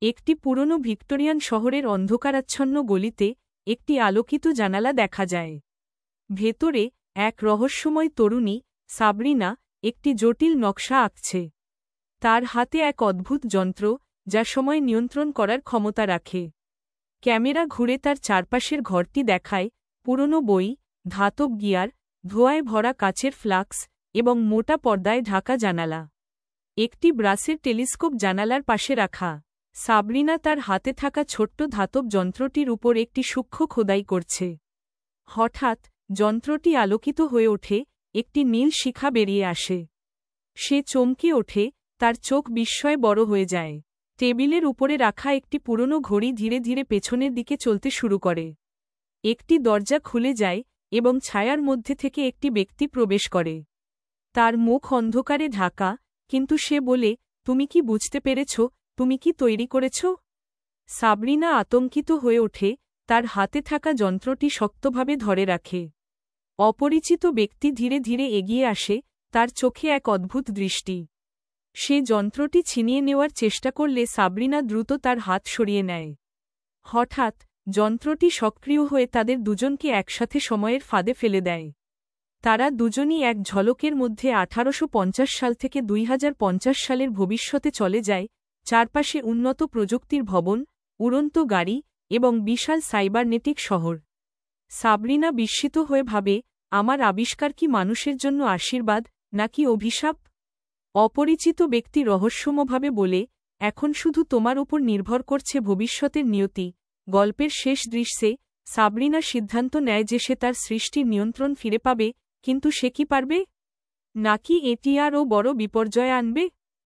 একটি পুরনো ভিক্টোরিয়ান শহরের অন্ধকারাচ্ছন্ন গলিতে একটি আলোকিত জানালা দেখা যায়। ভেতরে এক রহস্যময় তরুণী, সাবরিনা, একটি জটিল নকশা আঁকছে। তার হাতে এক অদ্ভুত যন্ত্র, যা সময় নিয়ন্ত্রণ করার ক্ষমতা রাখে। ক্যামেরা ঘুরে তার চারপাশের ঘরটি দেখায়, পুরনো বই, ধাতব গিয়ার, ধোঁয়ায় ভরা কাচের ফ্লাক্স এবং মোটা পর্দায় ঢাকা জানালা। একটি ব্রাসের টেলিস্কোপ জানালার পাশে রাখা। সাবরিনা তার হাতে থাকা ছোট্ট ধাতব যন্ত্রটির উপর একটি সূক্ষ্ম খোদাই করছে। হঠাৎ যন্ত্রটি আলোকিত হয়ে ওঠে, একটি নীল শিখা বেরিয়ে আসে। সে চমকে ওঠে, তার চোখ বিস্ময়ে বড় হয়ে যায়। টেবিলের উপরে রাখা একটি পুরনো ঘড়ি ধীরে ধীরে পেছনের দিকে চলতে শুরু করে। একটি দরজা খুলে যায় এবং ছায়ার মধ্যে থেকে একটি ব্যক্তি প্রবেশ করে। তার মুখ অন্ধকারে ঢাকা, কিন্তু সে বলে, তুমি কি বুঝতে পেরেছ, তুমি কি তৈরি করেছ? সাবরিনা আতঙ্কিত হয়ে ওঠে, তার হাতে থাকা যন্ত্রটি শক্তভাবে ধরে রাখে। অপরিচিত ব্যক্তি ধীরে ধীরে এগিয়ে আসে, তার চোখে এক অদ্ভুত দৃষ্টি। সে যন্ত্রটি ছিনিয়ে নেওয়ার চেষ্টা করলে সাবরিনা দ্রুত তার হাত সরিয়ে নেয়। হঠাৎ যন্ত্রটি সক্রিয় হয়ে তাদের দুজনকে একসাথে সময়ের ফাঁদে ফেলে দেয়। তারা দুজনই এক ঝলকের মধ্যে 1850 সাল থেকে 2050 সালের ভবিষ্যতে চলে যায়। চারপাশে উন্নত প্রযুক্তির ভবন, উড়ন্ত গাড়ি এবং বিশাল সাইবারনেটিক শহর। সাবরিনা বিস্মিত হয়ে ভাবে, আমার আবিষ্কার কি মানুষের জন্য আশীর্বাদ, নাকি অভিশাপ? অপরিচিত ব্যক্তি রহস্যময়ভাবে বলে, এখন শুধু তোমার উপর নির্ভর করছে ভবিষ্যতের নিয়তি। গল্পের শেষ দৃশ্যে সাবরিনা সিদ্ধান্ত নেয় যে সে তার সৃষ্টির নিয়ন্ত্রণ ফিরে পাবে, কিন্তু সে কি পারবে? নাকি এটি আরও বড় বিপর্যয় আনবে?